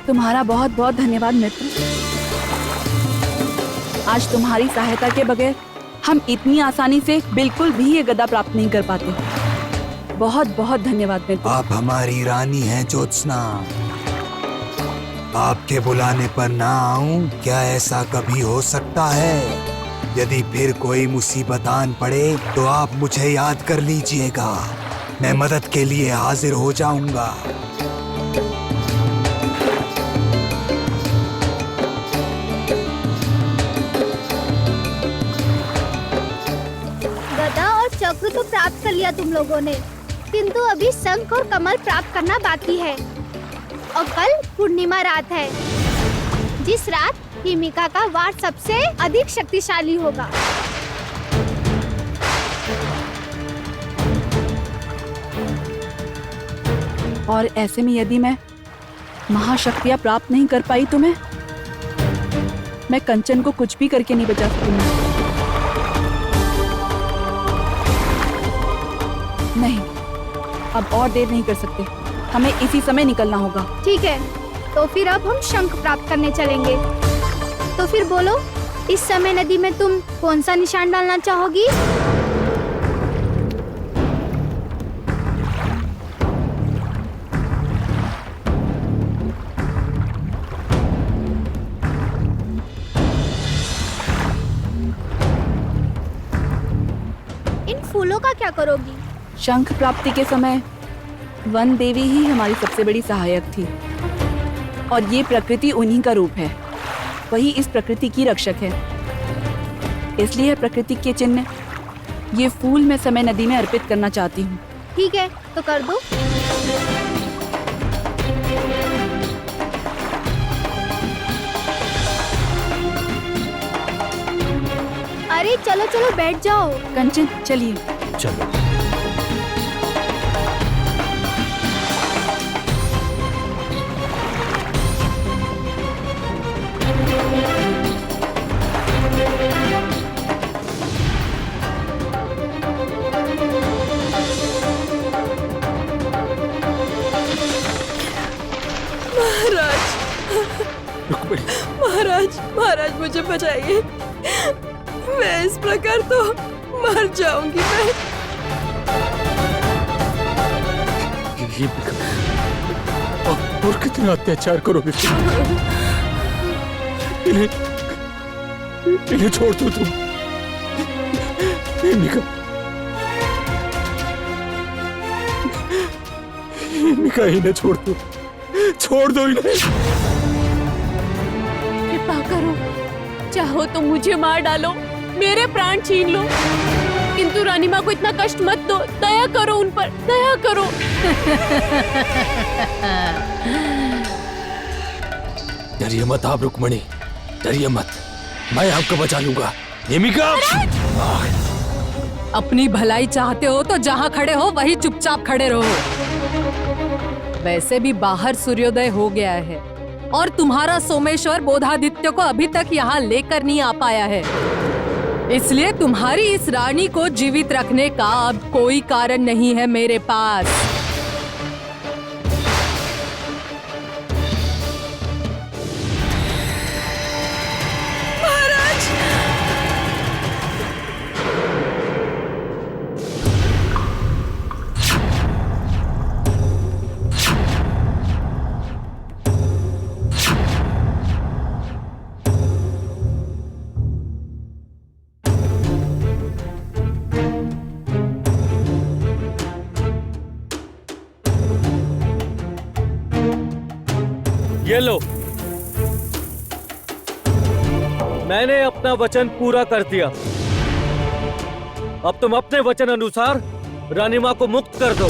तुम्हारा बहुत बहुत धन्यवाद मित्र। आज तुम्हारी सहायता के बगैर हम इतनी आसानी से बिल्कुल भी ये गदा प्राप्त नहीं कर पाते। बहुत बहुत धन्यवाद मित्र। आप हमारी रानी हैं ज्योत्सना। आपके बुलाने पर ना आऊं क्या ऐसा कभी हो सकता है? यदि फिर कोई मुसीबत आन पड़े तो आप मुझे याद कर लीजिएगा। मैं मदद के लिए हाजिर हो जाऊंगा। गदा और चक्र तो प्राप्त कर लिया तुम लोगों ने, किंतु अभी शंख और कमल प्राप्त करना बाकी है। और कल पूर्णिमा रात है, जिस रात हिमिका का वार सबसे अधिक शक्तिशाली होगा। और ऐसे में यदि मैं महाशक्तियां प्राप्त नहीं कर पाई तो मैं कंचन को कुछ भी करके नहीं बचा सकूंगी। नहीं, अब और देर नहीं कर सकते, हमें इसी समय निकलना होगा। ठीक है, तो फिर अब हम शंख प्राप्त करने चलेंगे। तो फिर बोलो, इस समय नदी में तुम कौन सा निशान डालना चाहोगी? इन फूलों का क्या करोगी? शंख प्राप्ति के समय वन देवी ही हमारी सबसे बड़ी सहायक थी, और ये प्रकृति उन्हीं का रूप है। वही इस प्रकृति की रक्षक है। इसलिए प्रकृति के चिन्ह ये फूल मैं समय नदी में अर्पित करना चाहती हूँ। ठीक है, तो कर दो। अरे चलो चलो बैठ जाओ। कंचन चलिए। चलो। महाराज, महाराज मुझे बचाइए। मैं इस प्रकार तो मर जाऊंगी। मैं ये और कितना अत्याचार करोगे तुम? इन्हें छोड़ दो तुम। मिका इन्हें छोड़ दो, छोड़ दो इन्हें। कृपा करो, चाहो तो मुझे मार डालो, मेरे प्राण छीन लो, किंतु रानी माँ को इतना कष्ट मत दो। दया करो उन पर, दया करो। डरिए मत आप रुक्मणी, डरिए मत, मैं आपको बचा लूंगा। हिमिका, अपनी भलाई चाहते हो तो जहाँ खड़े हो वहीं चुपचाप खड़े रहो। वैसे भी बाहर सूर्योदय हो गया है और तुम्हारा सोमेश्वर बोधादित्य को अभी तक यहाँ लेकर नहीं आ पाया है। इसलिए तुम्हारी इस रानी को जीवित रखने का अब कोई कारण नहीं है मेरे पास। ये लो, मैंने अपना वचन पूरा कर दिया। अब तुम अपने वचन अनुसार रानी मां को मुक्त कर दो।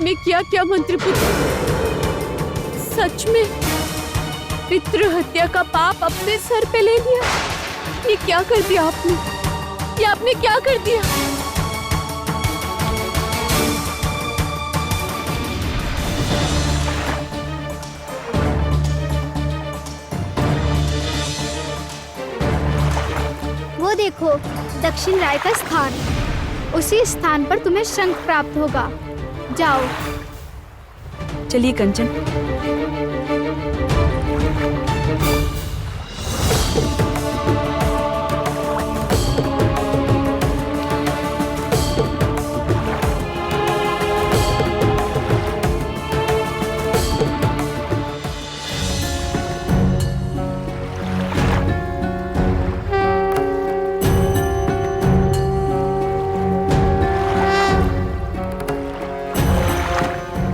आपने क्या क्या मंत्रपुत्र, सच में पितृ हत्या का पाप अपने सर पे ले लिया। ये क्या कर दिया आपने, ये आपने क्या कर दिया? वो देखो दक्षिण राय का स्थान, उसी स्थान पर तुम्हें शंख प्राप्त होगा। जाओ। चलिए कंचन।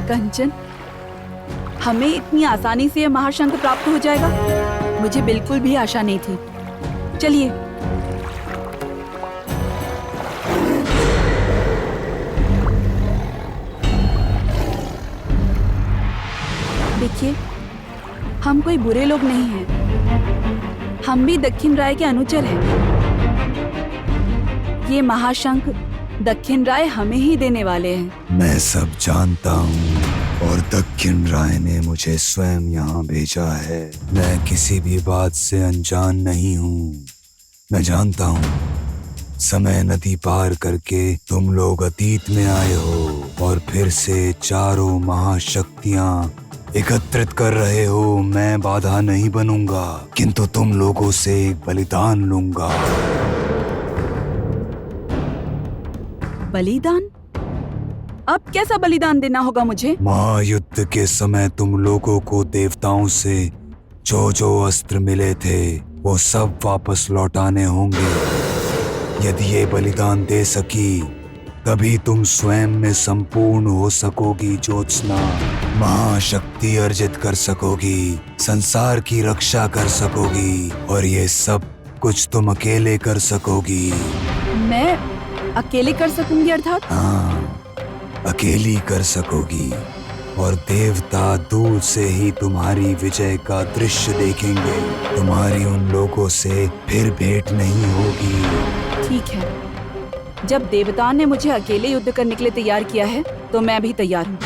कंचन, हमें इतनी आसानी से यह महाशंख प्राप्त हो जाएगा, मुझे बिल्कुल भी आशा नहीं थी। चलिए। देखिए, हम कोई बुरे लोग नहीं हैं, हम भी दक्षिण राय के अनुचर हैं। ये महाशंख दक्षिण राय हमें ही देने वाले हैं। मैं सब जानता हूँ और दक्षिण राय ने मुझे स्वयं यहाँ भेजा है। मैं किसी भी बात से अनजान नहीं हूँ। मैं जानता हूँ समय नदी पार करके तुम लोग अतीत में आए हो और फिर से चारों महाशक्तियाँ एकत्रित कर रहे हो। मैं बाधा नहीं बनूंगा, किंतु तुम लोगों से एक बलिदान लूंगा। बलिदान? अब कैसा बलिदान देना होगा मुझे? महायुद्ध के समय तुम लोगों को देवताओं से जो जो अस्त्र मिले थे वो सब वापस लौटाने होंगे। यदि ये बलिदान दे सकी तभी तुम स्वयं में संपूर्ण हो सकोगी ज्योत्सना। महाशक्ति अर्जित कर सकोगी, संसार की रक्षा कर सकोगी और ये सब कुछ तुम अकेले कर सकोगी। मैं अकेले कर सकूंगी अर्थात? हाँ, अकेली कर सकोगी और देवता दूर से ही तुम्हारी विजय का दृश्य देखेंगे। तुम्हारी उन लोगों से फिर भेंट नहीं होगी। ठीक है, जब देवताओं ने मुझे अकेले युद्ध करने के लिए तैयार किया है तो मैं भी तैयार हूँ।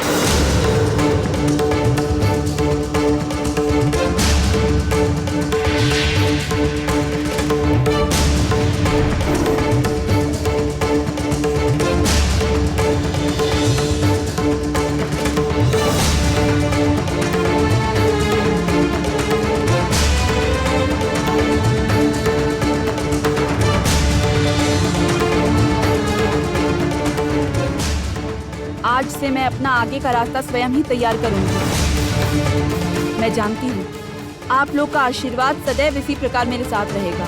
आज से मैं अपना आगे का रास्ता स्वयं ही तैयार करूंगी। मैं जानती हूँ आप लोग का आशीर्वाद सदैव इसी प्रकार मेरे साथ रहेगा।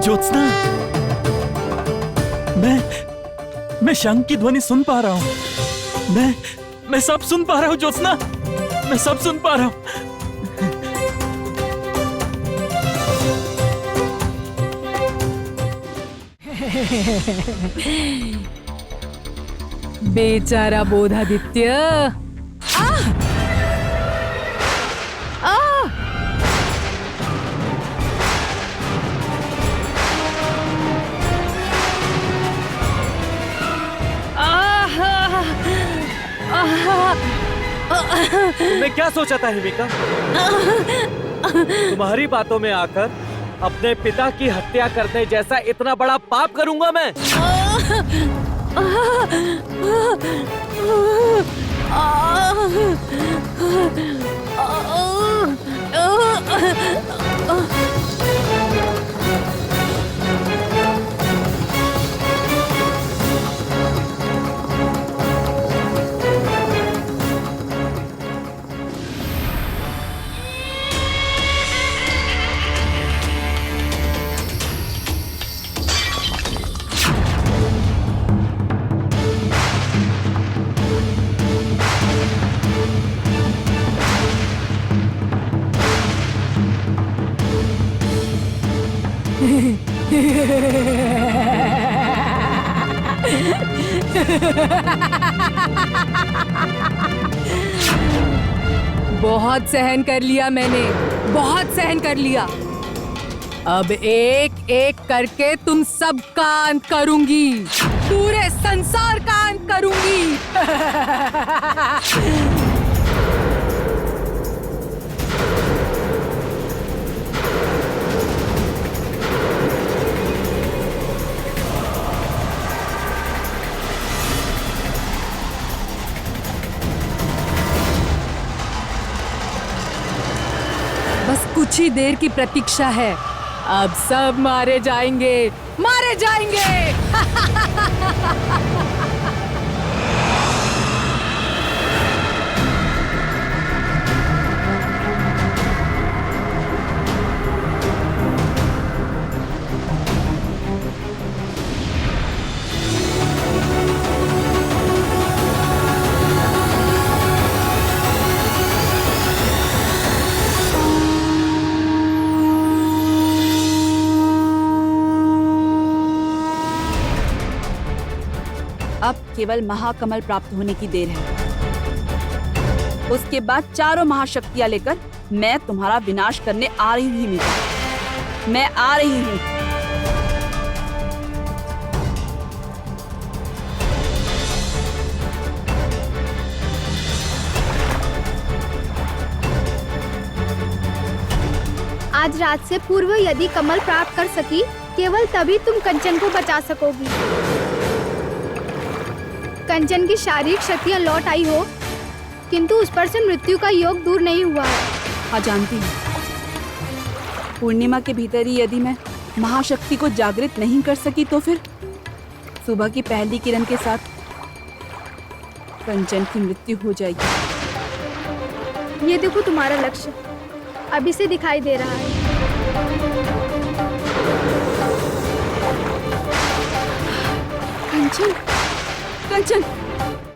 ज्योत्सना, मैं शंख की ध्वनि सुन पा रहा हूँ। मैं सब सुन पा रहा हूँ ज्योत्सना, मैं सब सुन पा रहा हूँ। बेचारा बोधादित्य। तुमने क्या सोचा था हिमिका? तुम्हारी बातों में आकर अपने पिता की हत्या करने जैसा इतना बड़ा पाप करूंगा मैं? बहुत सहन कर लिया मैंने, बहुत सहन कर लिया। अब एक एक करके तुम सब का अंत करूंगी, पूरे संसार का अंत करूंगी। बस कुछ ही देर की प्रतीक्षा है, अब सब मारे जाएंगे, मारे जाएंगे। अब केवल महाकमल प्राप्त होने की देर है। उसके बाद चारों महाशक्तियां लेकर मैं तुम्हारा विनाश करने आ रही हूँ मीका। मैं आ रही हूँ। आज रात से पूर्व यदि कमल प्राप्त कर सकी, केवल तभी तुम कंचन को बचा सकोगी। कंचन की शारीरिक शक्तियां लौट आई हो, किंतु उस पर से मृत्यु का योग दूर नहीं हुआ है। हाँ, जानती हूँ। पूर्णिमा के भीतर ही यदि मैं महाशक्ति को जागृत नहीं कर सकी तो फिर सुबह की पहली किरण के साथ कंचन की मृत्यु हो जाएगी। ये देखो तुम्हारा लक्ष्य अभी से दिखाई दे रहा है। कंचन, कंचन,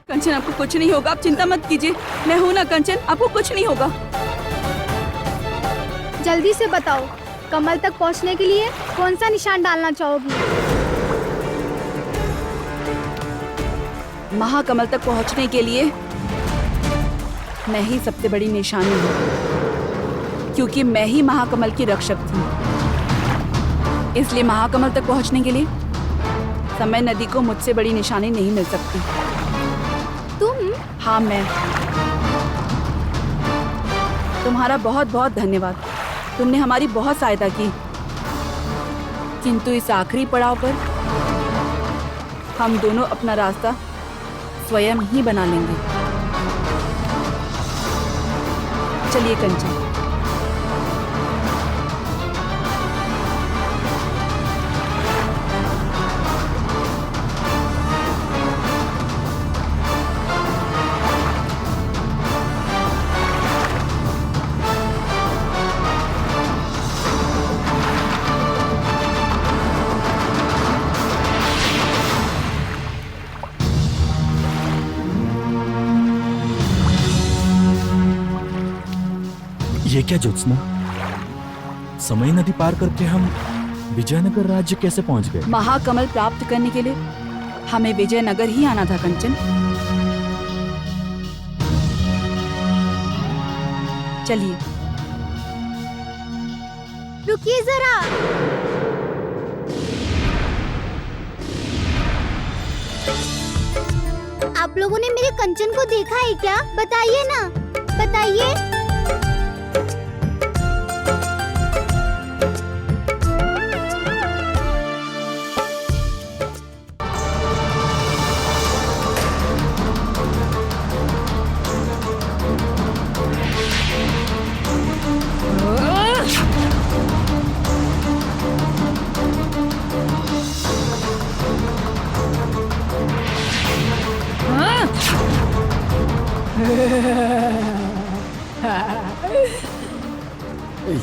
कंचन, आपको कुछ नहीं होगा, आप चिंता मत कीजिए। मैं हूं ना कंचन, आपको कुछ नहीं होगा। जल्दी से बताओ, कमल तक पहुंचने के लिए कौन सा निशान डालना चाहोगी? महाकमल तक पहुंचने के लिए मैं ही सबसे बड़ी निशानी हूँ, क्योंकि मैं ही महाकमल की रक्षक थी। इसलिए महाकमल तक पहुंचने के लिए समय नदी को मुझसे बड़ी निशानी नहीं मिल सकती। तुम? हाँ, मैं। तुम्हारा बहुत बहुत धन्यवाद। तुमने हमारी बहुत सहायता की, किंतु इस आखिरी पड़ाव पर हम दोनों अपना रास्ता स्वयं ही बना लेंगे। चलिए कंचन। ये क्या ज्योत्सना? समय नदी पार करके हम विजयनगर राज्य कैसे पहुंच गए? महाकमल प्राप्त करने के लिए हमें विजयनगर ही आना था कंचन। चलिए। रुकिए जरा। आप लोगों ने मेरे कंचन को देखा है क्या? बताइए ना, बताइए।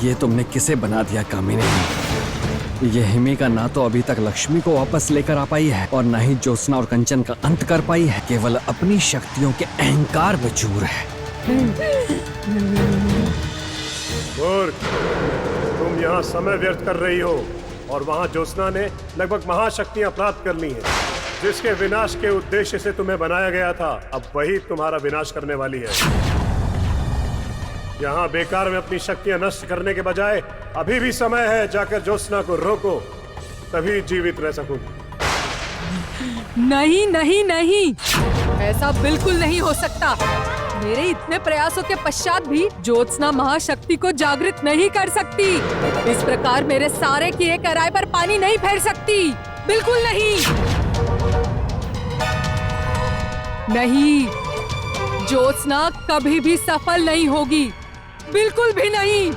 ये तुमने किसे बना दिया कामिनी? ये हिमिका ना तो अभी तक लक्ष्मी को वापस लेकर आ पाई है और ना ही ज्योत्सना और कंचन का अंत कर पाई है, केवल अपनी शक्तियों के अहंकार में चूर है। मूर्ख, तुम यहाँ समय व्यर्थ कर रही हो। और वहां ज्योत्सना ने लगभग महाशक्तियां प्राप्त कर ली हैं। जिसके विनाश के उद्देश्य से तुम्हें बनाया गया था, अब वही तुम्हारा विनाश करने वाली है। यहाँ बेकार में अपनी शक्तियां नष्ट करने के बजाय अभी भी समय है, जाकर ज्योत्सना को रोको, तभी जीवित रह सकूंगी। नहीं नहीं नहीं, ऐसा बिल्कुल नहीं हो सकता। मेरे इतने प्रयासों के पश्चात भी ज्योत्सना महाशक्ति को जागृत नहीं कर सकती। इस प्रकार मेरे सारे किए कराए पर पानी नहीं फेर सकती, बिल्कुल नहीं। नहीं, ज्योत्सना कभी भी सफल नहीं होगी, बिल्कुल भी नहीं।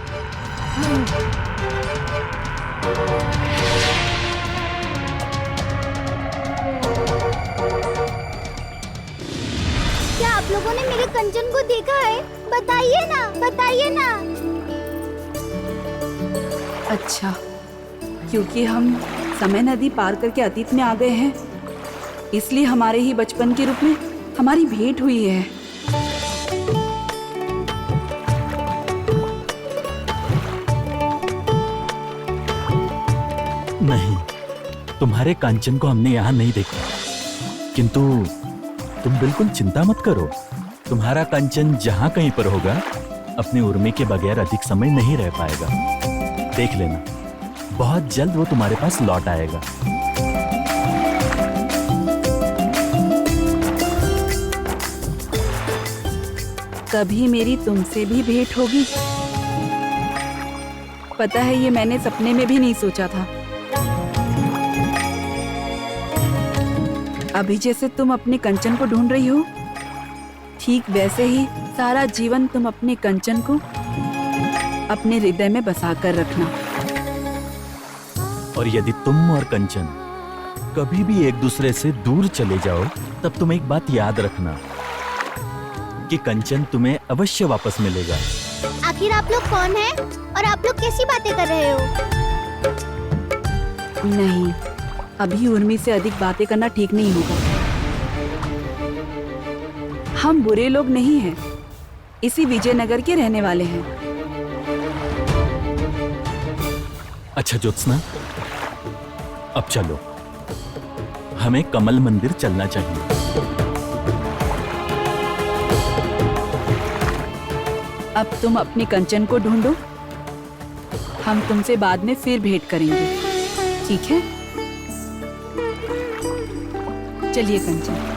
क्या आप लोगों ने मेरे कंचन को देखा है? बताइए ना, बताइए ना। अच्छा, क्योंकि हम समय नदी पार करके अतीत में आ गए हैं, इसलिए हमारे ही बचपन के रूप में हमारी भेंट हुई है। नहीं, तुम्हारे कांचन को हमने यहाँ नहीं देखा, किंतु तुम बिल्कुल चिंता मत करो। तुम्हारा कांचन जहाँ कहीं पर होगा, अपने उर्मी के बगैर अधिक समय नहीं रह पाएगा। देख लेना, बहुत जल्द वो तुम्हारे पास लौट आएगा। कभी मेरी तुमसे भी भेंट होगी? पता है, ये मैंने सपने में भी नहीं सोचा था। अभी जैसे तुम अपने कंचन को ढूंढ रही हो, ठीक वैसे ही सारा जीवन तुम अपने कंचन को अपने हृदय में बसा कर रखना। और यदि तुम और कंचन कभी भी एक दूसरे से दूर चले जाओ, तब तुम एक बात याद रखना कि कंचन तुम्हें अवश्य वापस मिलेगा। आखिर आप लोग कौन हैं और आप लोग कैसी बातें कर रहे हो? नहीं, अभी उर्मी से अधिक बातें करना ठीक नहीं होगा। हम बुरे लोग नहीं हैं, इसी विजयनगर के रहने वाले हैं। अच्छा ज्योत्सना, अब चलो, हमें कमल मंदिर चलना चाहिए। अब तुम अपने कंचन को ढूंढो, हम तुमसे बाद में फिर भेंट करेंगे, ठीक है? चलिए कंचन।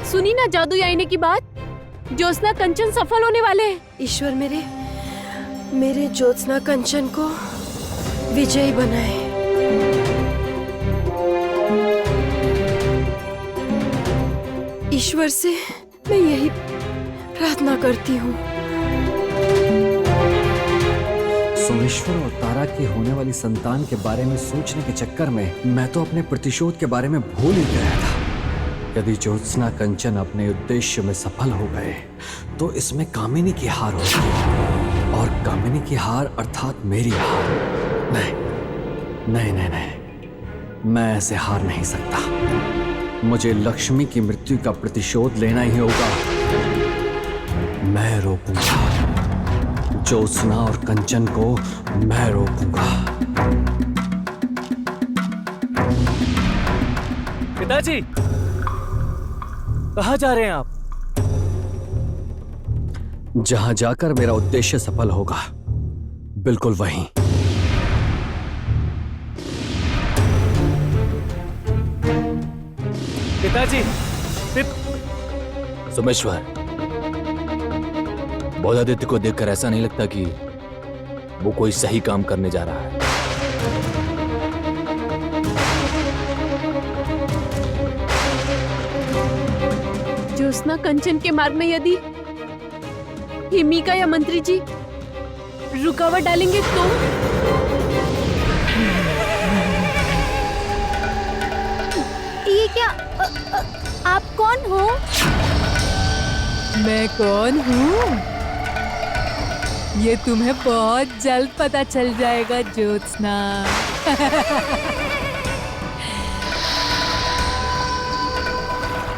सुनी ना जादू आईने की बात, ज्योत्सना कंचन सफल होने वाले हैं। ईश्वर मेरे ज्योत्सना कंचन को विजयी बनाए। ईश्वर से मैं यही प्रार्थना करती हूँ। सोमेश्वर और तारा की होने वाली संतान के बारे में सोचने के चक्कर में मैं तो अपने प्रतिशोध के बारे में भूल ही गया था। यदि ज्योत्सना कंचन अपने उद्देश्य में सफल हो गए तो इसमें कामिनी की हार होगी, और कामिनी की हार अर्थात मेरी हार। नहीं नहीं नहीं नहीं, मैं ऐसे हार नहीं सकता। मुझे लक्ष्मी की मृत्यु का प्रतिशोध लेना ही होगा। मैं रोकूंगा ज्योत्सना और कंचन को, मैं रोकूंगा। पिताजी, कहाँ जा रहे हैं आप? जहां जाकर मेरा उद्देश्य सफल होगा, बिल्कुल वहीं। पिताजी, सोमेश्वर, बोधादित्य को देखकर ऐसा नहीं लगता कि वो कोई सही काम करने जा रहा है। ज्योत्सना कंचन के मार्ग में यदि हिमिका या मंत्री जी रुकावट डालेंगे तो? ये क्या? आप कौन हो? मैं कौन हूँ? ये तुम्हें बहुत जल्द पता चल जाएगा ज्योत्सना।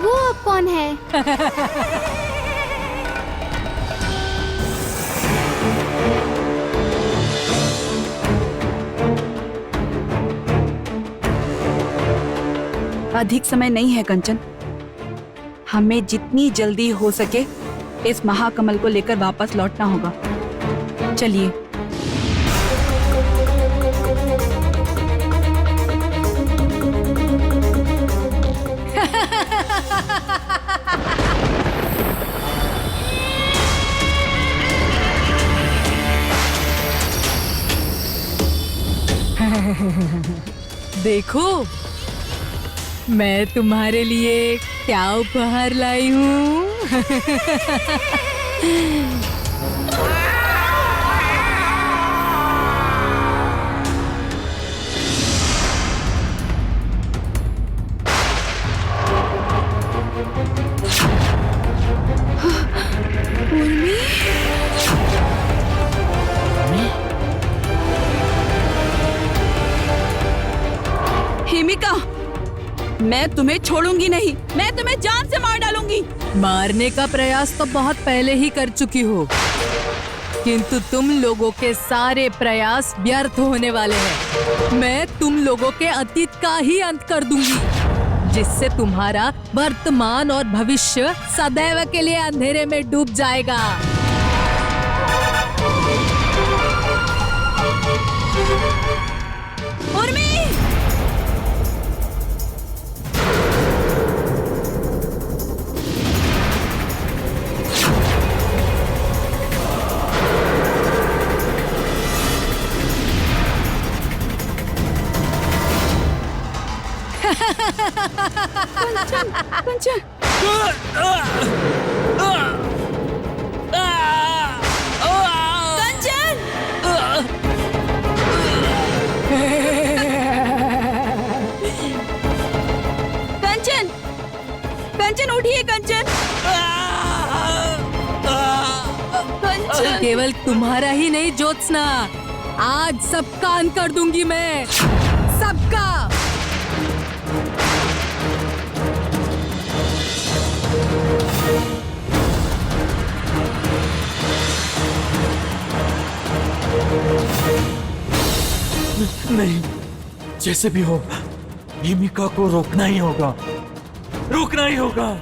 वो अब कौन है? अधिक समय नहीं है कंचन, हमें जितनी जल्दी हो सके इस महाकमल को लेकर वापस लौटना होगा। चलिए। देखो मैं तुम्हारे लिए क्या उपहार लाई हूँ। हिमिका, मैं तुम्हें छोड़ूंगी नहीं, मैं तुम्हें जान से मार डालूंगी। मारने का प्रयास तो बहुत पहले ही कर चुकी हो, किंतु तुम लोगों के सारे प्रयास व्यर्थ होने वाले हैं। मैं तुम लोगों के अतीत का ही अंत कर दूंगी, जिससे तुम्हारा वर्तमान और भविष्य सदैव के लिए अंधेरे में डूब जाएगा। उर्मी! कंचन, कंचन, कंचन उठिए कंचन। कंचन, केवल तुम्हारा ही नहीं ज्योत्सना, आज सबका अंत कर दूंगी मैं, सबका। नहीं, जैसे भी हो हिमिका को रोकना ही होगा, रोकना ही होगा।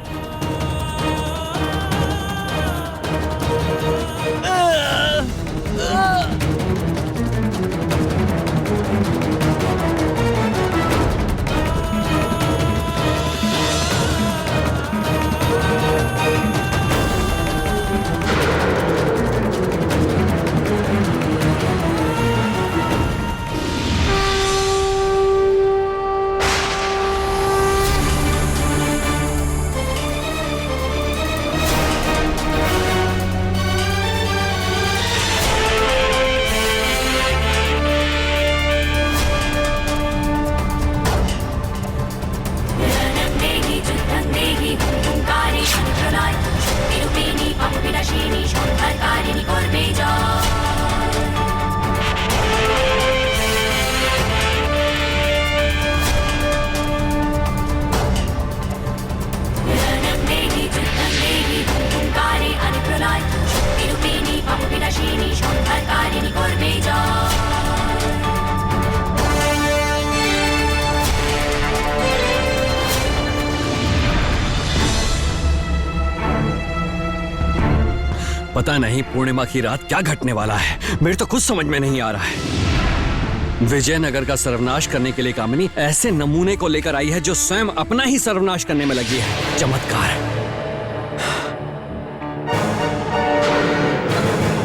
पता नहीं पूर्णिमा की रात क्या घटने वाला है, मेरे तो कुछ समझ में नहीं आ रहा है। विजयनगर का सर्वनाश करने के लिए कामिनी ऐसे नमूने को लेकर आई है जो स्वयं अपना ही सर्वनाश करने में लगी है। चमत्कार।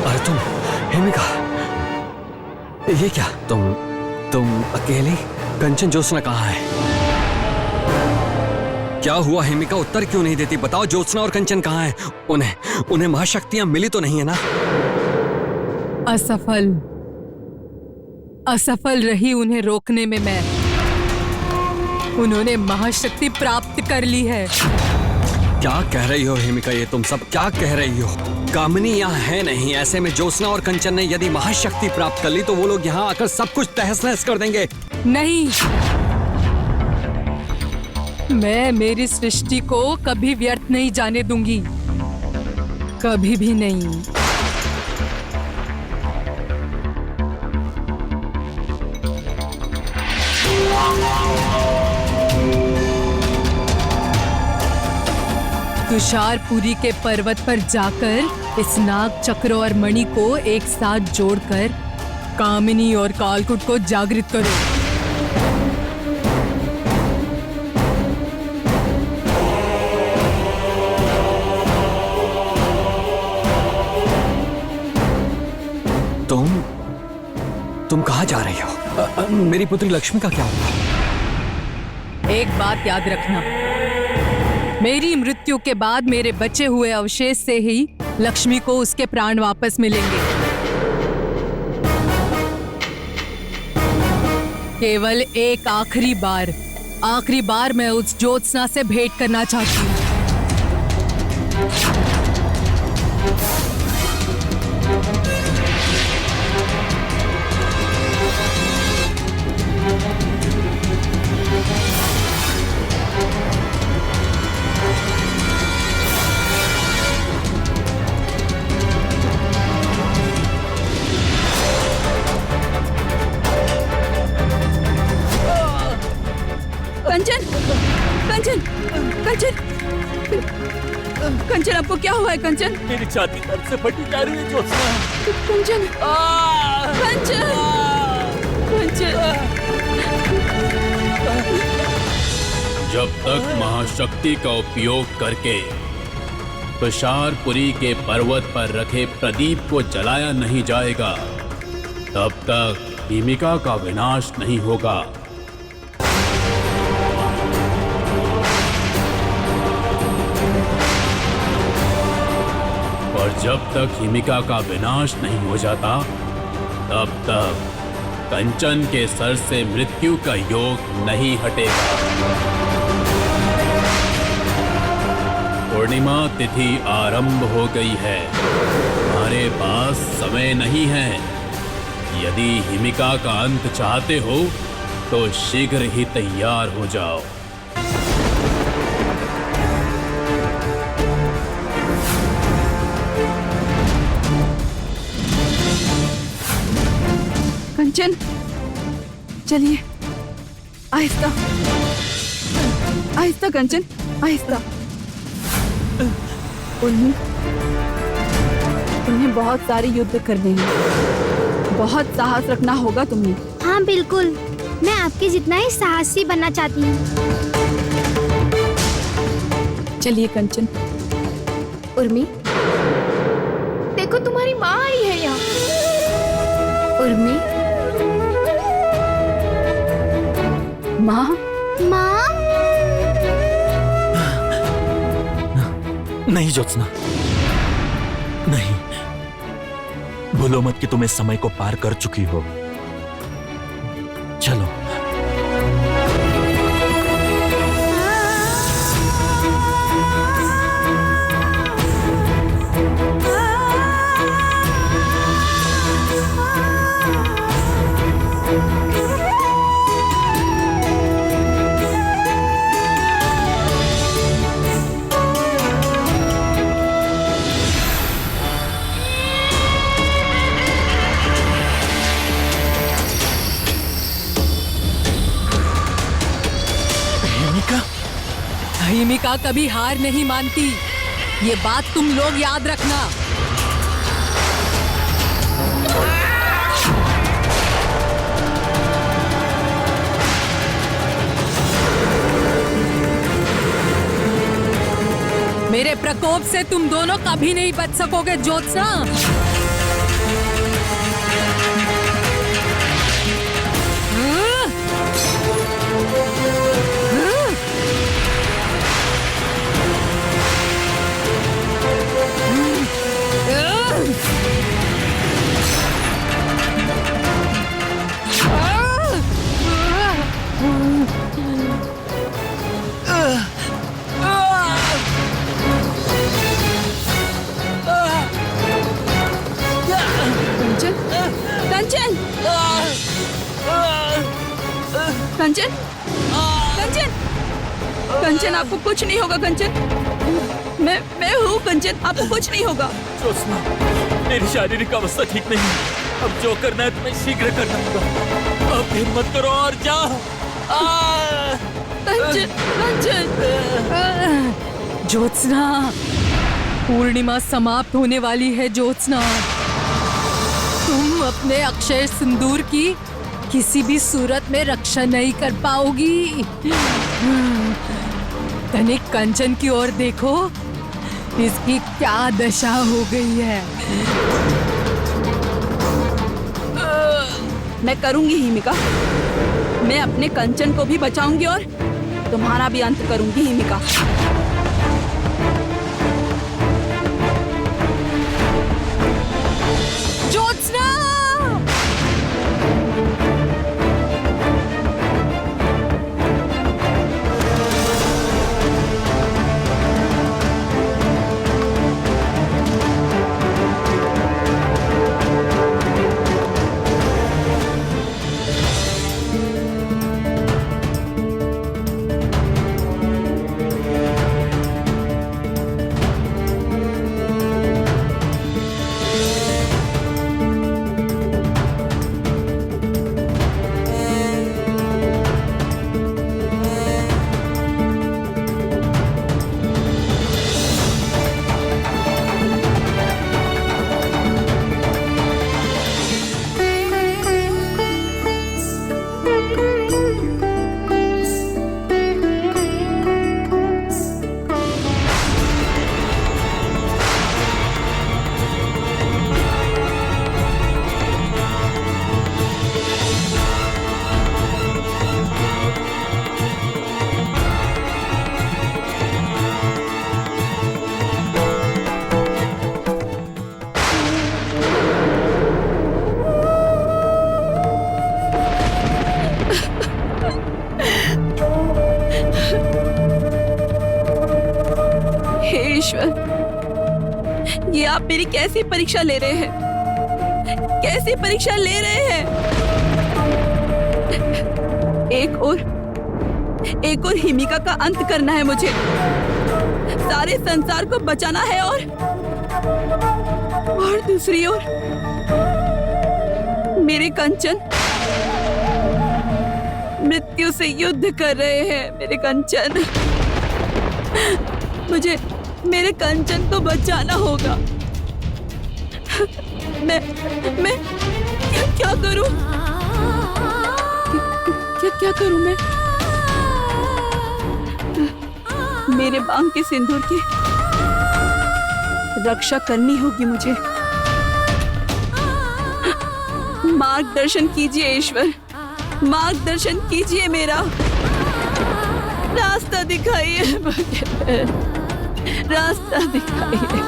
अरे तुम हिमिका, ये क्या? तुम अकेली? कंचन ज्योत्सना कहाँ है? क्या हुआ हिमिका? उत्तर क्यों नहीं देती? बताओ, ज्योत्सना और कंचन कहाँ हैं? उन्हें महाशक्तियां मिली तो नहीं है ना? असफल रही उन्हें रोकने में मैं। उन्होंने महाशक्ति प्राप्त कर ली है। क्या कह रही हो हिमिका? ये तुम सब क्या कह रही हो? कामिनी यहाँ है नहीं। ऐसे में ज्योत्सना और कंचन ने यदि महाशक्ति प्राप्त कर ली तो वो लोग यहाँ आकर सब कुछ तहस नहस कर देंगे। नहीं, मैं मेरी सृष्टि को कभी व्यर्थ नहीं जाने दूंगी, कभी भी नहीं। तुषारपुरी के पर्वत पर जाकर इस नाग चक्र और मणि को एक साथ जोड़कर कामिनी और कालकुट को जागृत करो। तुम कहाँ जा रही हो? मेरी पुत्री लक्ष्मी का क्या होगा? एक बात याद रखना, मेरी मृत्यु के बाद मेरे बचे हुए अवशेष से ही लक्ष्मी को उसके प्राण वापस मिलेंगे। केवल एक आखिरी बार मैं उस ज्योत्सना से भेंट करना चाहती हूँ। कंचन, कंचन, कंचन, कंचन, आपको क्या हुआ है कंचन? मेरी छाती दर्द से फटी जा रही है ज्योत्सना। कंचन, कंचन, कंचन। जब तक महाशक्ति का उपयोग करके तुषारपुरी के पर्वत पर रखे प्रदीप को जलाया नहीं जाएगा, तब तक भूमिका का विनाश नहीं होगा। और जब तक हिमिका का विनाश नहीं हो जाता, तब तक कंचन के सर से मृत्यु का योग नहीं हटेगा। पूर्णिमा तिथि आरंभ हो गई है। हमारे पास समय नहीं है। यदि हिमिका का अंत चाहते हो तो शीघ्र ही तैयार हो जाओ। कंचन, चलिए, आहिस्ता, आहिस्ता कंचन, आहिस्ता। तुम्हें बहुत सारे युद्ध करने हैं, बहुत साहस रखना होगा तुम्हें। हाँ बिल्कुल, मैं आपके जितना ही साहसी बनना चाहती हूँ। चलिए कंचन। उर्मी, देखो तुम्हारी माँ आई है यहाँ। उर्मी, माँ, माँ, नहीं ज्योत्सना, नहीं, भूलो मत कि तुम इस समय को पार कर चुकी हो। चलो। हिमिका कभी हार नहीं मानती, ये बात तुम लोग याद रखना। मेरे प्रकोप से तुम दोनों कभी नहीं बच सकोगे ज्योत्सना। कंचन, कंचन, कंचन आपको कुछ नहीं होगा कंचन। मैं हूँ कंचन, आपको कुछ नहीं होगा। ज्योत्सना, मेरी शारीरिक अवस्था ठीक नहीं है। अब जो करना है तुम्हें शीघ्र करना होगा। अब हिम्मत करो और जाओ। कंचन, कंचन। ज्योत्सना, पूर्णिमा समाप्त होने वाली है। ज्योत्सना, तुम अपने अक्षय सिंदूर की किसी भी सूरत में रक्षा नहीं कर पाओगी। तनिक कंचन की ओर देखो, इसकी क्या दशा हो गई है। मैं करूंगी हिमिका, मैं अपने कंचन को भी बचाऊंगी और तुम्हारा भी अंत करूंगी हिमिका। ज्योत्सना! हे ईश्वर, ये आप मेरी कैसी परीक्षा ले रहे हैं? कैसी परीक्षा ले रहे हैं? एक और हिमिका का अंत करना है मुझे, सारे संसार को बचाना है और दूसरी ओर मेरे कंचन मृत्यु से युद्ध कर रहे हैं। मेरे कंचन, मुझे मेरे कंचन को बचाना होगा। मैं क्या करूं? क्या करूं मैं? मेरे बांग के सिंदूर की रक्षा करनी होगी मुझे। मार्गदर्शन कीजिए ईश्वर, मार्गदर्शन कीजिए, मेरा रास्ता दिखाइए मुझे, रास्ता दिखाइए।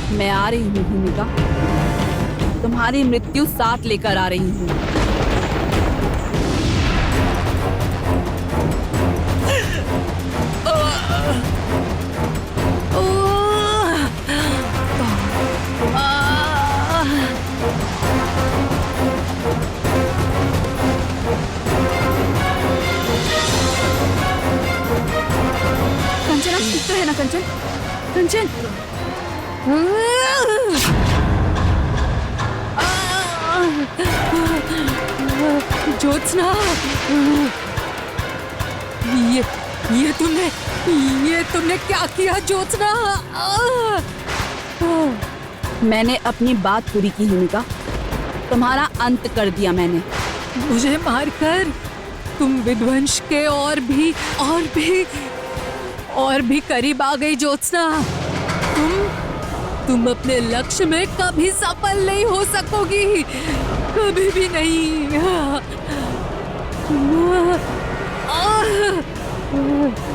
मैं आ रही हूँ भूमिका, तुम्हारी मृत्यु साथ लेकर आ रही हूँ। कंचन, आप ठीक तो है ना कंचन? कंचन, ज्योत्सना, ये तुमने क्या किया ज्योत्सना? मैंने अपनी बात पूरी की हिमिका, तुम्हारा अंत कर दिया मैंने। मुझे मारकर तुम विध्वंस के और भी करीब आ गई ज्योत्सना। तुम अपने लक्ष्य में कभी सफल नहीं हो सकोगी, कभी भी नहीं।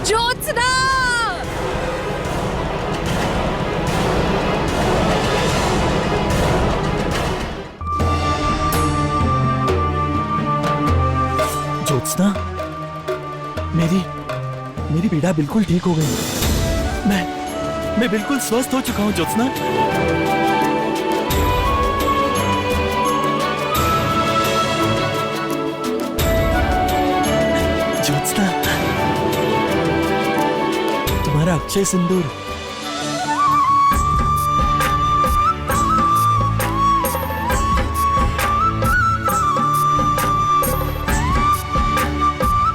ज्योत्सना! ज्योत्सना, मेरी पीड़ा बिल्कुल ठीक हो गई। मैं बिल्कुल स्वस्थ हो चुका हूँ ज्योत्सना। ज्योत्सना, तुम्हारा अक्षय सिंदूर।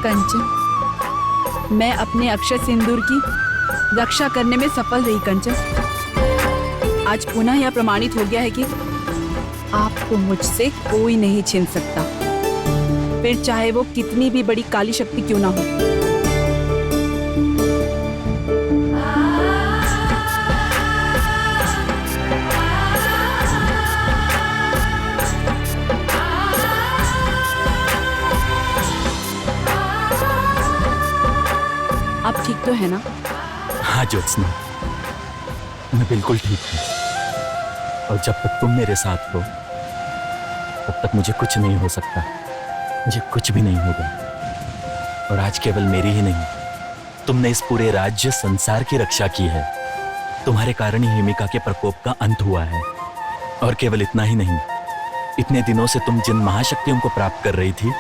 कंचन, मैं अपने अक्षय सिंदूर की रक्षा करने में सफल रही कंचन। आज पुनः यह प्रमाणित हो गया है कि आपको मुझसे कोई नहीं छीन सकता, फिर चाहे वो कितनी भी बड़ी काली शक्ति क्यों ना हो। आप ठीक तो है ना? हाँ ज्योत्सना, मैं बिल्कुल ठीक हूँ। और जब तक तुम मेरे साथ हो तब तक मुझे कुछ नहीं हो सकता, मुझे कुछ भी नहीं होगा। और आज केवल मेरी ही नहीं, तुमने इस पूरे राज्य संसार की रक्षा की है। तुम्हारे कारण ही हिमिका के प्रकोप का अंत हुआ है। और केवल इतना ही नहीं, इतने दिनों से तुम जिन महाशक्तियों को प्राप्त कर रही थी,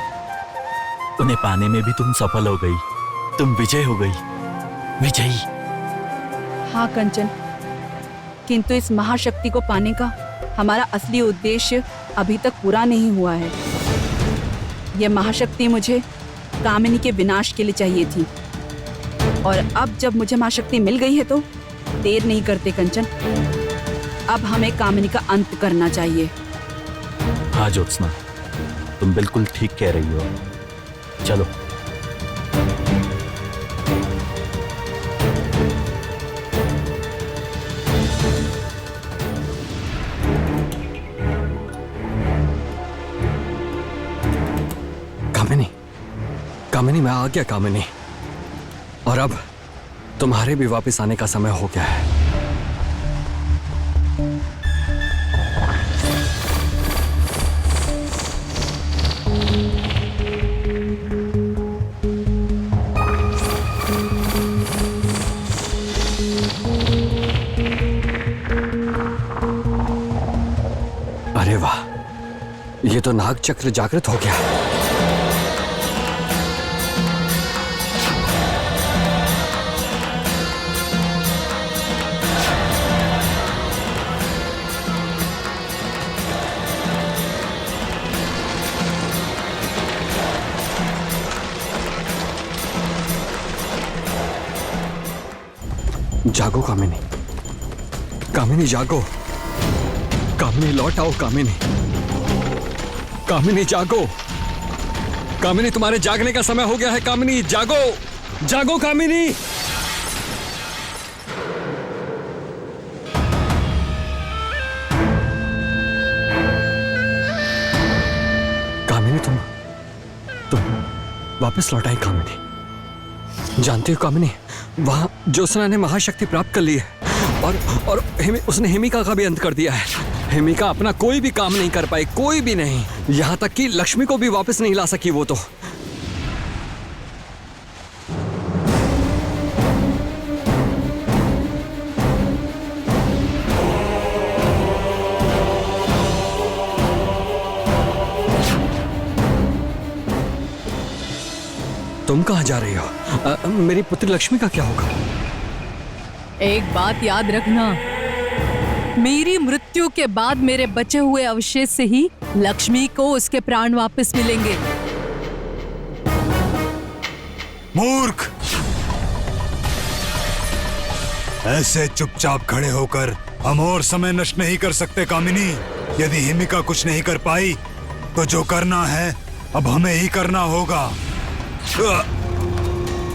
उन्हें पाने में भी तुम सफल हो गई। तुम विजय हो गई, विजयी। हाँ कंचन, किंतु इस महाशक्ति को पाने का हमारा असली उद्देश्य अभी तक पूरा नहीं हुआ है। यह महाशक्ति मुझे कामिनी के विनाश के लिए चाहिए थी, और अब जब मुझे महाशक्ति मिल गई है तो देर नहीं करते कंचन, अब हमें कामिनी का अंत करना चाहिए। हाँ ज्योत्सना, तुम बिल्कुल ठीक कह रही हो। चलो। कामिनी, मैं आ गया कामिनी। और अब तुम्हारे भी वापस आने का समय हो गया है। अरे वाह, ये तो नाग चक्र जागृत हो गया। जागो कामिनी, कामिनी जागो, कामिनी लौट आओ कामिनी, कामिनी जागो, कामिनी तुम्हारे जागने का समय हो गया है। कामिनी जागो, जागो कामिनी। कामिनी तुम वापस लौट आई कामिनी। जानती हो कामिनी, वहां ज्योत्सना ने महाशक्ति प्राप्त कर ली है और उसने हिमिका का भी अंत कर दिया है। हिमिका अपना कोई भी काम नहीं कर पाई, कोई भी नहीं। यहां तक कि लक्ष्मी को भी वापस नहीं ला सकी वो तो। तुम कहां जा रही हो? मेरी पुत्री लक्ष्मी का क्या होगा? एक बात याद रखना, मेरी मृत्यु के बाद मेरे बचे हुए अवशेष से ही लक्ष्मी को उसके प्राण वापस मिलेंगे। मूर्ख! ऐसे चुपचाप खड़े होकर हम और समय नष्ट नहीं कर सकते कामिनी। यदि हिमिका कुछ नहीं कर पाई तो जो करना है अब हमें ही करना होगा।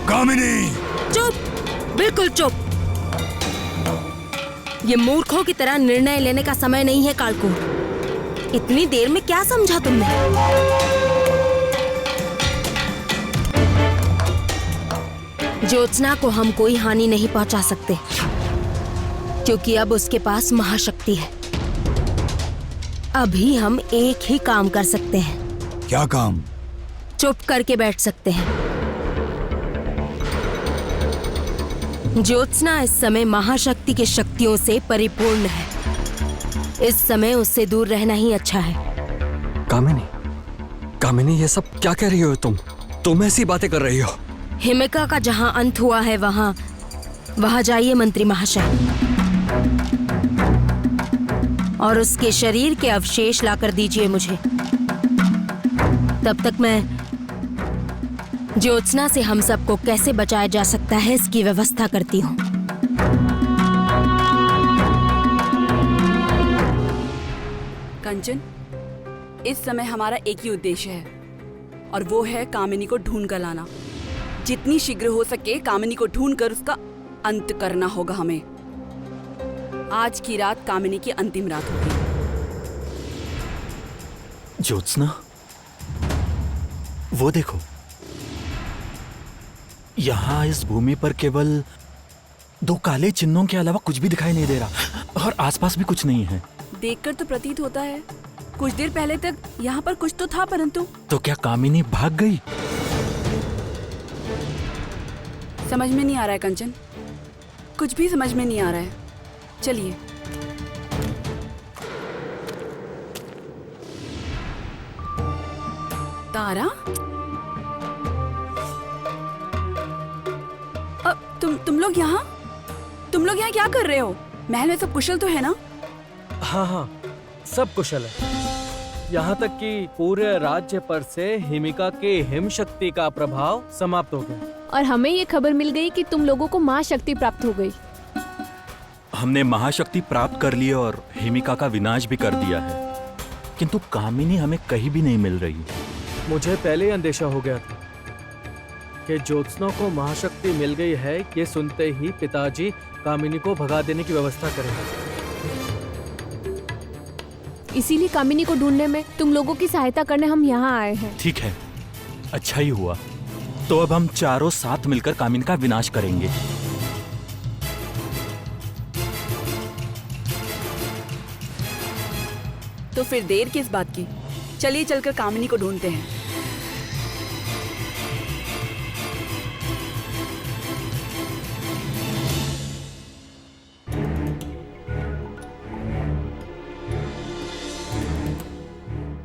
कामिनी! चुप, बिल्कुल चुप। ये मूर्खों की तरह निर्णय लेने का समय नहीं है कालकूट। इतनी देर में क्या समझा तुमने? ज्योत्सना को हम कोई हानि नहीं पहुंचा सकते, क्योंकि अब उसके पास महाशक्ति है। अभी हम एक ही काम कर सकते हैं। क्या काम? चुप करके बैठ सकते हैं। ज्योत्सना इस समय महाशक्ति की शक्तियों से परिपूर्ण है। इस समय उससे दूर रहना ही अच्छा है। कामिनी, ये सब क्या कह रही हो तुम ऐसी बातें कर रही हो? हिमिका का जहां अंत हुआ है वहां जाइए मंत्री महाशय, और उसके शरीर के अवशेष लाकर दीजिए मुझे। तब तक मैं ज्योत्सना से हम सबको कैसे बचाया जा सकता है इसकी व्यवस्था करती हूँ। कंचन, इस समय हमारा एक ही उद्देश्य है, और वो है कामिनी को ढूंढ कर लाना। जितनी शीघ्र हो सके कामिनी को ढूंढकर उसका अंत करना होगा हमें। आज की रात कामिनी की अंतिम रात होगी। ज्योत्सना, वो देखो, यहाँ इस भूमि पर केवल 2 काले चिन्हों के अलावा कुछ भी दिखाई नहीं दे रहा, और आसपास भी कुछ नहीं है। देखकर तो प्रतीत होता है कुछ देर पहले तक यहाँ पर कुछ तो था, परंतु तो क्या कामिनी भाग गई? समझ में नहीं आ रहा है कंचन, कुछ भी समझ में नहीं आ रहा है। चलिए। तारा, तुम लोग यहाँ क्या कर रहे हो? महल में सब कुशल तो है ना? हाँ, सब कुशल है। यहाँ तक कि पूरे राज्य पर से हिमिका के हिम शक्ति का प्रभाव समाप्त हो गया। और हमें ये खबर मिल गई कि तुम लोगों को महाशक्ति प्राप्त हो गई। हमने महाशक्ति प्राप्त कर ली और हिमिका का विनाश भी कर दिया है, किंतु कामिनी हमें कहीं भी नहीं मिल रही। मुझे पहले ही अंदेशा हो गया था कि ज्योत्सना को महाशक्ति मिल गई है। ये सुनते ही पिताजी कामिनी को भगा देने की व्यवस्था करेंगे। इसीलिए कामिनी को ढूंढने में तुम लोगों की सहायता करने हम यहाँ आए हैं। ठीक है, अच्छा ही हुआ। तो अब हम चारों साथ मिलकर कामिनी का विनाश करेंगे। तो फिर देर किस बात की? चलिए चलकर कामिनी को ढूंढते हैं।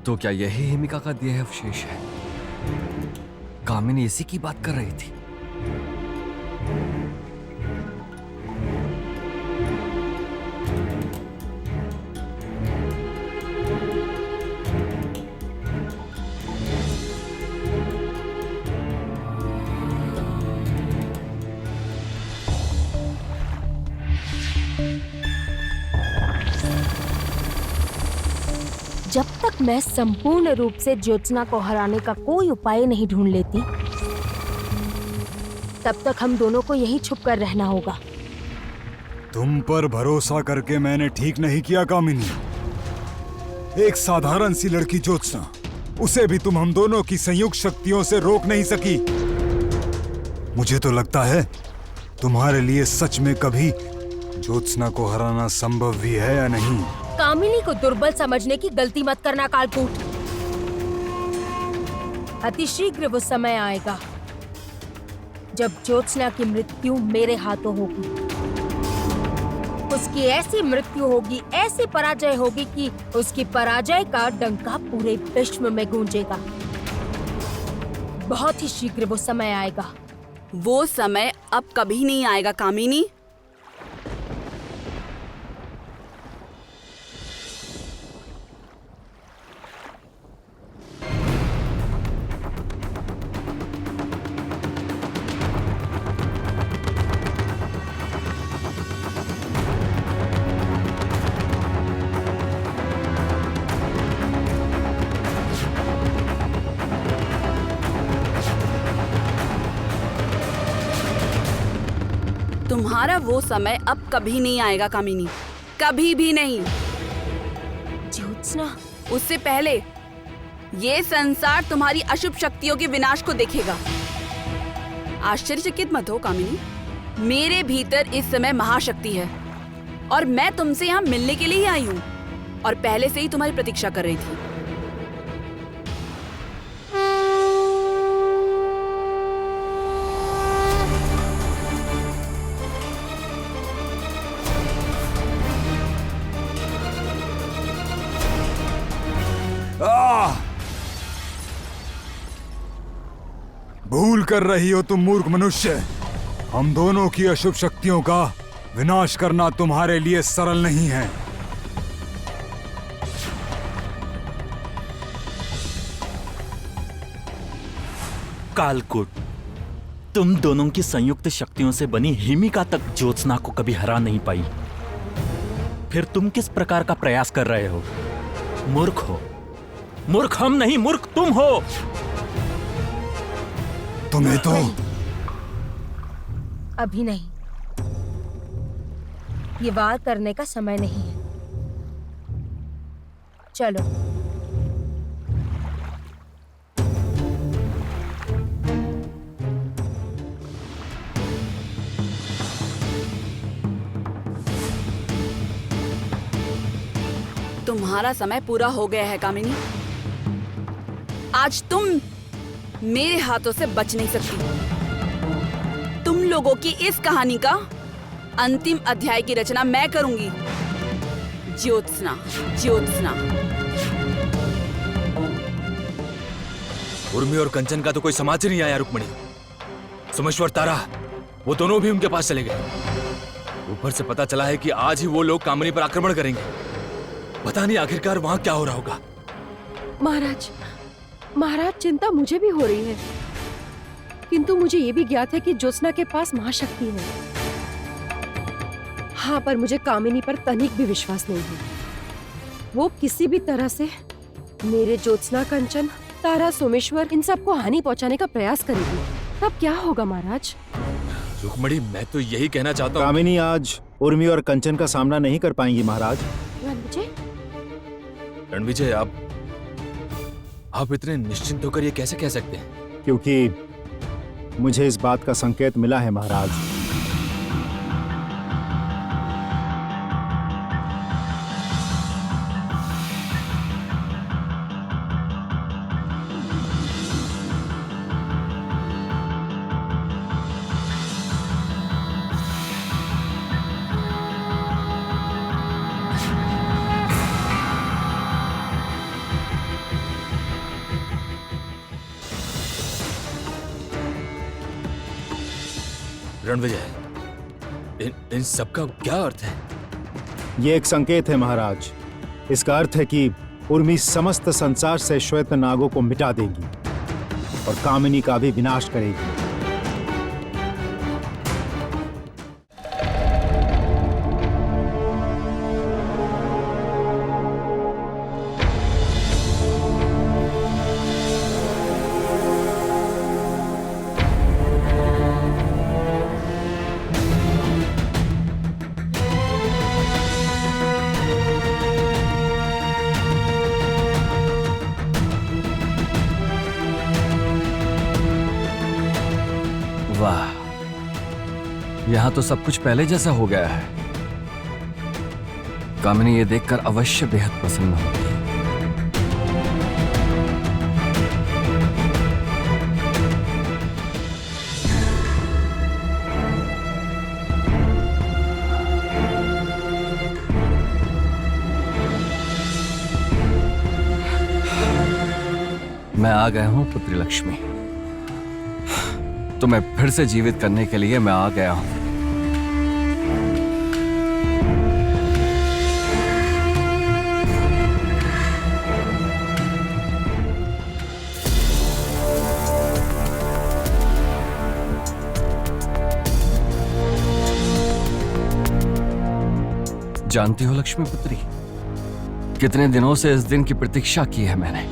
तो क्या यही हिमिका का देह अवशेष है? कामिनी इसी की बात कर रही थी। जब तक मैं संपूर्ण रूप से ज्योत्सना को हराने का कोई उपाय नहीं ढूंढ लेती, तब तक हम दोनों को यहीं छुप कर रहना होगा। तुम पर भरोसा करके मैंने ठीक नहीं किया कामिनी। एक साधारण सी लड़की ज्योत्सना, उसे भी तुम हम दोनों की संयुक्त शक्तियों से रोक नहीं सकी। मुझे तो लगता है तुम्हारे लिए सच में कभी ज्योत्सना को हराना संभव भी है या नहीं। कामिनी को दुर्बल समझने की गलती मत करना कालकूट। अतिशीघ्र वो समय आएगा जब ज्योत्सना की मृत्यु मेरे हाथों होगी। उसकी ऐसी मृत्यु होगी, ऐसी पराजय होगी कि उसकी पराजय का डंका पूरे विश्व में गूंजेगा। बहुत ही शीघ्र वो समय आएगा। वो समय अब कभी नहीं आएगा कामिनी। तुम्हारा वो समय अब कभी नहीं आएगा कामिनी। कभी भी नहीं। ज्योत्सना, उससे पहले ये संसार तुम्हारी अशुभ शक्तियों के विनाश को देखेगा। आश्चर्यचकित मत हो कामिनी, मेरे भीतर इस समय महाशक्ति है और मैं तुमसे यहाँ मिलने के लिए ही आई हूँ और पहले से ही तुम्हारी प्रतीक्षा कर रही थी। भूल कर रही हो तुम मूर्ख मनुष्य। हम दोनों की अशुभ शक्तियों का विनाश करना तुम्हारे लिए सरल नहीं है। कालकूट, तुम दोनों की संयुक्त शक्तियों से बनी हिमिका तक ज्योत्सना को कभी हरा नहीं पाई। फिर तुम किस प्रकार का प्रयास कर रहे हो? मूर्ख हो। मूर्ख हम नहीं, मूर्ख तुम हो। तुम्हें तो अभी नहीं, ये वार करने का समय नहीं है। चलो। तुम्हारा समय पूरा हो गया है कामिनी। आज तुम मेरे हाथों से बच नहीं सकती। तुम लोगों की इस कहानी का अंतिम अध्याय की रचना मैं करूंगी। ज्योत्सना, ज्योत्सना। उर्मी और कंचन का तो कोई समाज ही नहीं आया रुक्मणी। सोमेश्वर, तारा, वो दोनों भी उनके पास चले गए। ऊपर से पता चला है कि आज ही वो लोग कामिनी पर आक्रमण करेंगे। पता नहीं आखिरकार वहां क्या हो रहा होगा। महाराज, महाराज, चिंता मुझे भी हो रही है, किंतु मुझे ये भी ज्ञात है कि ज्योत्सना के पास महाशक्ति है। हाँ, पर मुझे कामिनी पर तनिक भी विश्वास नहीं है। वो किसी भी तरह से मेरे ज्योत्सना, कंचन, तारा, सोमेश्वर, इन सबको हानि पहुंचाने का प्रयास करेगी। तब क्या होगा महाराज? रुक्मणी, मैं तो यही कहना चाहता हूँ। कामिनी आज उर्मी और कंचन का सामना नहीं कर पाएंगी महाराज। रणविजय, आप इतने निश्चिंत होकर ये कैसे कह सकते हैं? क्योंकि मुझे इस बात का संकेत मिला है महाराज। रणविजय, इन सब का क्या अर्थ है? ये एक संकेत है महाराज। इसका अर्थ है कि उर्मी समस्त संसार से श्वेत नागों को मिटा देगी और कामिनी का भी विनाश करेगी। वाह, यहाँ तो सब कुछ पहले जैसा हो गया है। कामिनी ये देखकर अवश्य बेहद प्रसन्न होगी। मैं आ गया हूं पुत्री लक्ष्मी। तुम्हें फिर से जीवित करने के लिए मैं आ गया हूं। जानती हो लक्ष्मी पुत्री, कितने दिनों से इस दिन की प्रतीक्षा की है मैंने।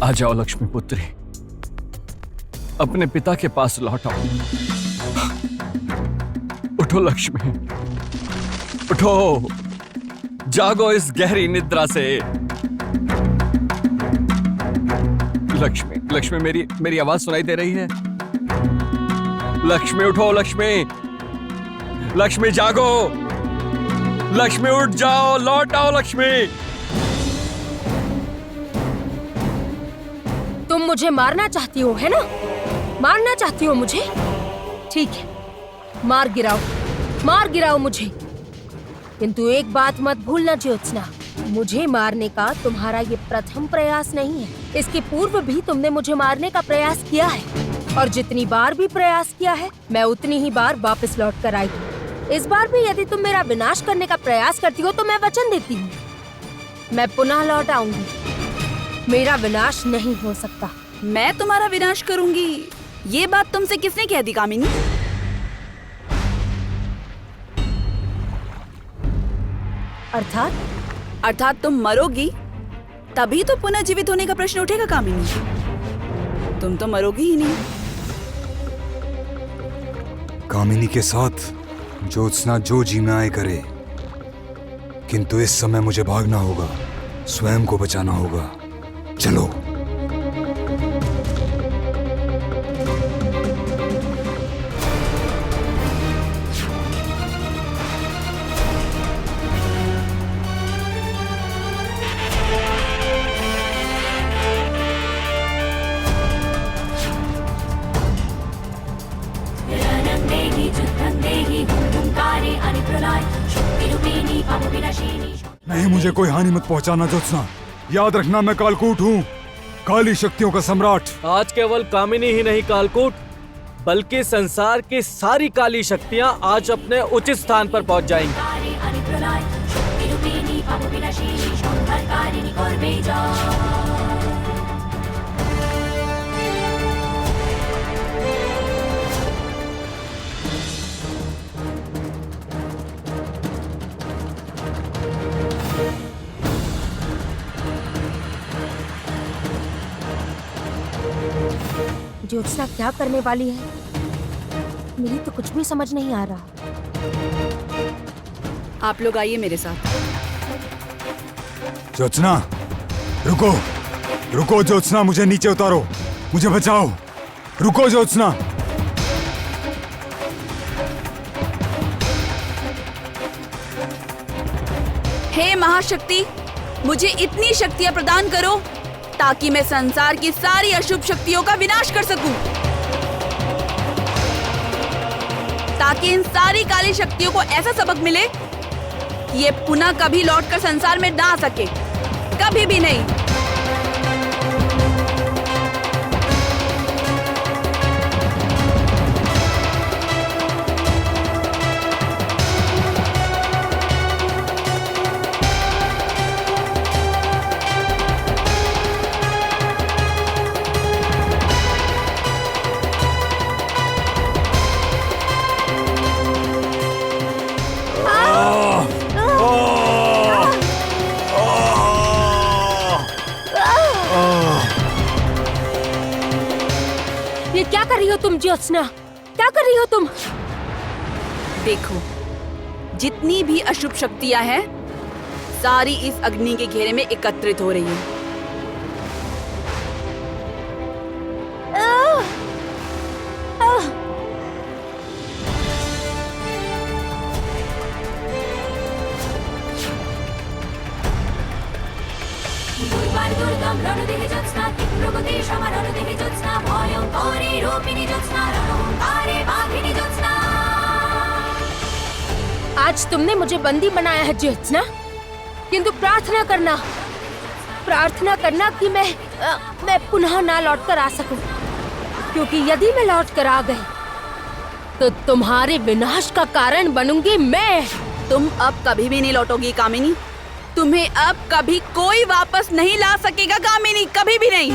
आ जाओ लक्ष्मी पुत्री, अपने पिता के पास लौट आओ। उठो लक्ष्मी, उठो, जागो इस गहरी निद्रा से। लक्ष्मी, लक्ष्मी, मेरी आवाज सुनाई दे रही है? लक्ष्मी उठो, लक्ष्मी, लक्ष्मी जागो, लक्ष्मी उठ जाओ, लौट आओ लक्ष्मी। तुम मुझे मारना चाहती हो, है ना? मारना चाहती हो मुझे? ठीक है, मार गिराओ मुझे। किंतु एक बात मत भूलना ज्योत्सना, मुझे मारने का तुम्हारा ये प्रथम प्रयास नहीं है। इसके पूर्व भी तुमने मुझे मारने का प्रयास किया है, और जितनी बार भी प्रयास किया है मैं उतनी ही बार वापस लौट कर आई। इस बार भी यदि तुम मेरा विनाश करने का प्रयास करती हो तो मैं वचन देती हूँ, मैं पुनः लौट आऊंगी। मेरा विनाश नहीं हो सकता। मैं तुम्हारा विनाश करूंगी, ये बात तुमसे किसने कह दी कामिनी? अर्थात तुम मरोगी तभी तो पुनः जीवित होने का प्रश्न उठेगा कामिनी। तुम तो मरोगी ही नहीं। कामिनी के साथ ज्योत्सना जो जी में आए करे, किंतु इस समय मुझे भागना होगा, स्वयं को बचाना होगा। चलो। नहीं, मुझे कोई हानि मत पहुंचाना ज्योत्सना। याद रखना, मैं कालकूट हूँ, काली शक्तियों का सम्राट। आज केवल कामिनी ही नहीं कालकूट, बल्कि संसार की सारी काली शक्तियाँ आज अपने उचित स्थान पर पहुँच जाएंगी। ज्योत्सना क्या करने वाली है, मेरी तो कुछ भी समझ नहीं आ रहा। आप लोग आइए मेरे साथ। ज्योत्सना, रुको, रुको ज्योत्सना, मुझे नीचे उतारो, मुझे बचाओ। रुको ज्योत्सना। हे महाशक्ति, मुझे इतनी शक्तियां प्रदान करो ताकि मैं संसार की सारी अशुभ शक्तियों का विनाश कर सकूं, ताकि इन सारी काली शक्तियों को ऐसा सबक मिले कि ये पुनः कभी लौटकर संसार में ना आ सके, कभी भी नहीं। क्या कर रही हो तुम ज्योत्सना? क्या कर रही हो तुम? देखो, जितनी भी अशुभ शक्तियां हैं, सारी इस अग्नि के घेरे में एकत्रित हो रही हैं। आज तुमने मुझे बंदी बनाया है ज्योत्सना, किंतु प्रार्थना करना कि मैं पुनः ना लौट कर आ सकूं, क्योंकि यदि मैं लौट कर आ गई तो तुम्हारे विनाश का कारण बनूंगी मैं। तुम अब कभी भी नहीं लौटोगी कामिनी, तुम्हें अब कभी कोई वापस नहीं ला सकेगा कामिनी, कभी भी नहीं।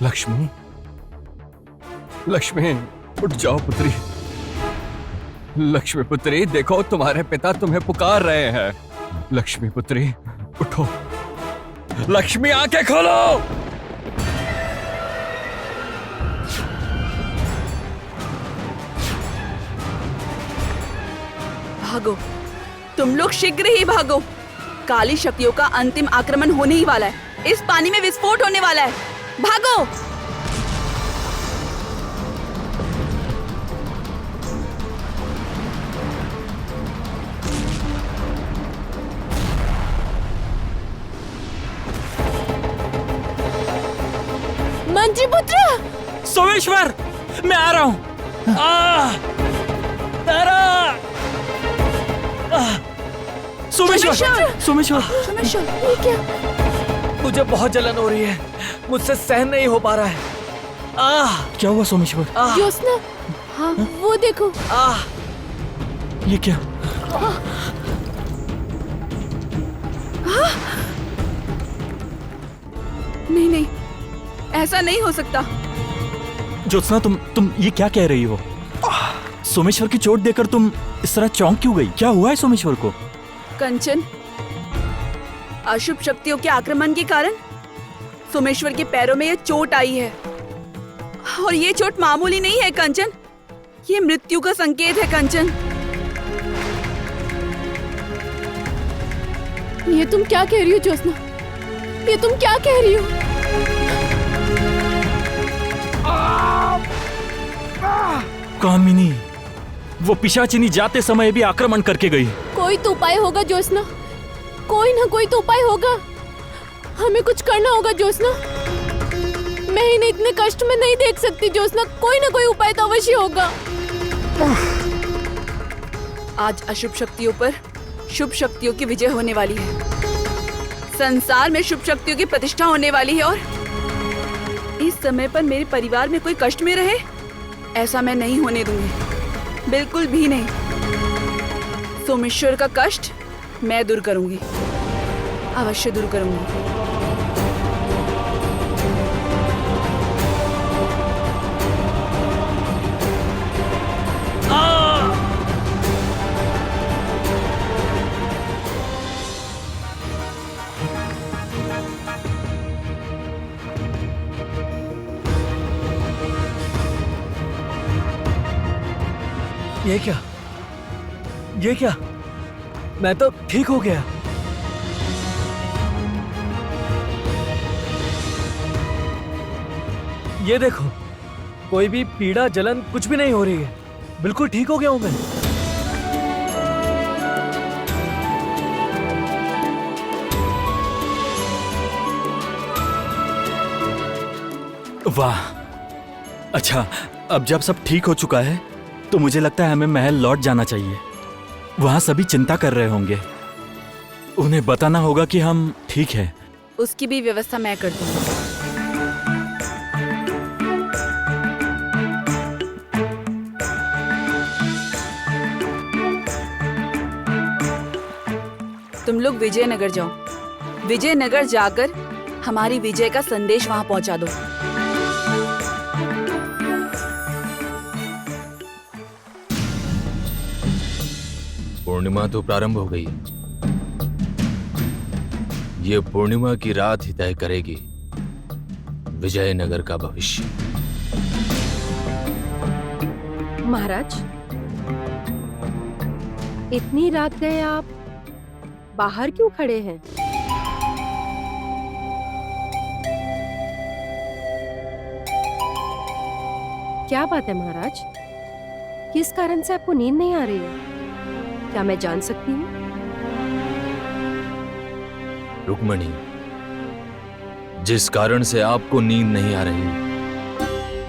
लक्ष्मी, लक्ष्मी, उठ जाओ पुत्री। लक्ष्मी पुत्री, देखो तुम्हारे पिता तुम्हें पुकार रहे हैं। लक्ष्मी पुत्री, उठो। लक्ष्मी, आंखें खोलो। भागो, तुम लोग शीघ्र ही भागो। काली शक्तियों का अंतिम आक्रमण होने ही वाला है। इस पानी में विस्फोट होने वाला है। भागो। मंत्री पुत्र! सोमेश्वर, मैं आ रहा हूं। सोमेश्वर, सोमेश्वर, सोमेश्वर, ये क्या? मुझे बहुत जलन हो रही है, मुझसे सहन नहीं हो पा रहा है। क्या हुआ सोमेश्वर? ज्योत्सना, हाँ वो देखो। ये क्या? नहीं नहीं, ऐसा नहीं हो सकता। ज्योत्सना, तुम ये क्या कह रही हो? सोमेश्वर की चोट देकर तुम इस तरह चौंक क्यों गई? क्या हुआ है सोमेश्वर को? कंचन, अशुभ शक्तियों के आक्रमण के कारण सोमेश्वर के पैरों में यह चोट आई है। और ये चोट मामूली नहीं है कंचन, ये मृत्यु का संकेत है कंचन। ये तुम क्या कह रही हो ज्योत्सना? ये तुम क्या कह रही हो? कामिनी, वो पिशाचिनी जाते समय भी आक्रमण करके गई। कोई तो उपाय होगा ज्योत्सना, कोई ना कोई तो उपाय होगा। हमें कुछ करना होगा ज्योत्सना। मैं इन्हें इतने कष्ट में नहीं देख सकती ज्योत्सना, कोई ना कोई उपाय तो अवश्य होगा। आज अशुभ शक्तियों पर शुभ शक्तियों की विजय होने वाली है। संसार में शुभ शक्तियों की प्रतिष्ठा होने वाली है और इस समय पर मेरे परिवार में कोई कष्ट में रहे, ऐसा मैं नहीं होने दूंगी, बिल्कुल भी नहीं। सोमेश्वर का कष्ट मैं दूर करूंगी, अवश्य दूर करूंगी। ये क्या? ये क्या? मैं तो ठीक हो गया। ये देखो, कोई भी पीड़ा जलन कुछ भी नहीं हो रही है, बिल्कुल ठीक हो गया हूं मैं। वाह, अच्छा, अब जब सब ठीक हो चुका है तो मुझे लगता है हमें महल लौट जाना चाहिए। वहां सभी चिंता कर रहे होंगे, उन्हें बताना होगा कि हम ठीक हैं। उसकी भी व्यवस्था मैं कर दूंगी। तुम लोग विजयनगर जाओ। विजयनगर जाकर हमारी विजय का संदेश वहां पहुंचा दो। पूर्णिमा तो प्रारंभ हो गई। ये पूर्णिमा की रात ही तय करेगी विजयनगर का भविष्य। महाराज, इतनी रात गए आप बाहर क्यों खड़े हैं? क्या बात है महाराज? किस कारण से आपको नींद नहीं आ रही है? क्या मैं जान सकती हूँ? रुक्मणी, जिस कारण से आपको नींद नहीं आ रही,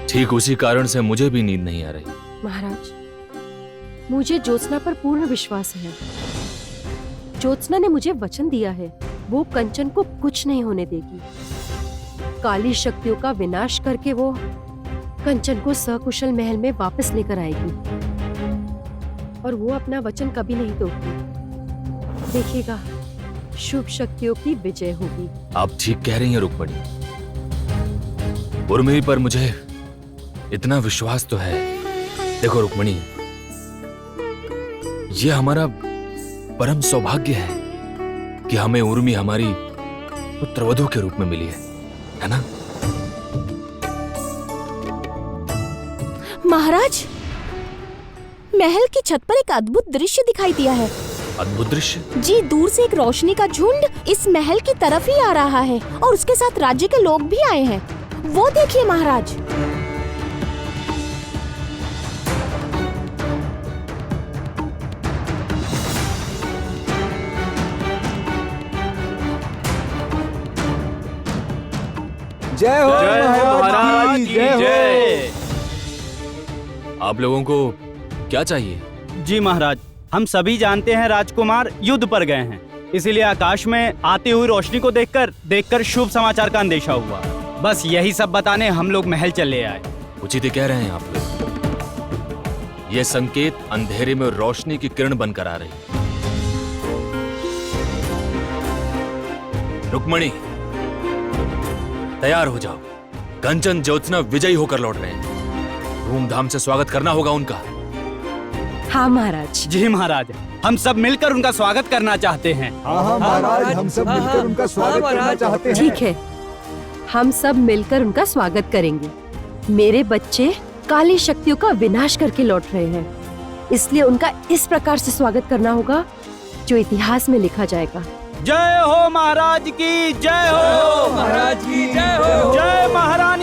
ठीक उसी कारण से मुझे भी नींद नहीं आ रही। महाराज, मुझे ज्योत्सना पर पूर्ण विश्वास है। ज्योत्सना ने मुझे वचन दिया है, वो कंचन को कुछ नहीं होने देगी। काली शक्तियों का विनाश करके वो कंचन को सकुशल महल में वापस लेकर आएगी और वो अपना वचन कभी नहीं तोड़ती। देखिएगा, शुभ शक्तियों की विजय होगी। आप ठीक कह रही हैं रुक्मणी। उर्मी पर मुझे इतना विश्वास तो है। देखो रुक्मणी, ये हमारा परम सौभाग्य है कि हमें उर्मी हमारी पुत्रवधू के रूप में मिली है ना? महाराज, महल की छत पर एक अद्भुत दृश्य दिखाई दिया है। अद्भुत दृश्य? जी, दूर से एक रोशनी का झुंड इस महल की तरफ ही आ रहा है और उसके साथ राज्य के लोग भी आए हैं। वो देखिए महाराज। जय हो महाराज की जय। आप लोगों को क्या चाहिए? जी महाराज, हम सभी जानते हैं राजकुमार युद्ध पर गए हैं, इसीलिए आकाश में आती हुई रोशनी को देखकर शुभ समाचार का अंदेशा हुआ। बस यही सब बताने हम लोग महल चले आए। उचित ही कह रहे हैं आप लोग। यह संकेत अंधेरे में रोशनी की किरण बनकर आ रही। रुक्मणी, तैयार हो जाओ। कंचन ज्योत्सना विजयी होकर लौट रहे हैं। धूमधाम से स्वागत करना होगा उनका। हाँ महाराज। जी महाराज, हम सब मिलकर उनका स्वागत करना चाहते हैं। हाँ महाराज, हम सब मिलकर उनका स्वागत करना चाहते हैं। ठीक है, हम सब मिलकर उनका स्वागत करेंगे। मेरे बच्चे काली शक्तियों का विनाश करके लौट रहे हैं, इसलिए उनका इस प्रकार से स्वागत करना होगा जो इतिहास में लिखा जाएगा। जय हो महाराज की जय हो, महाराज की जय हो, जय महारानी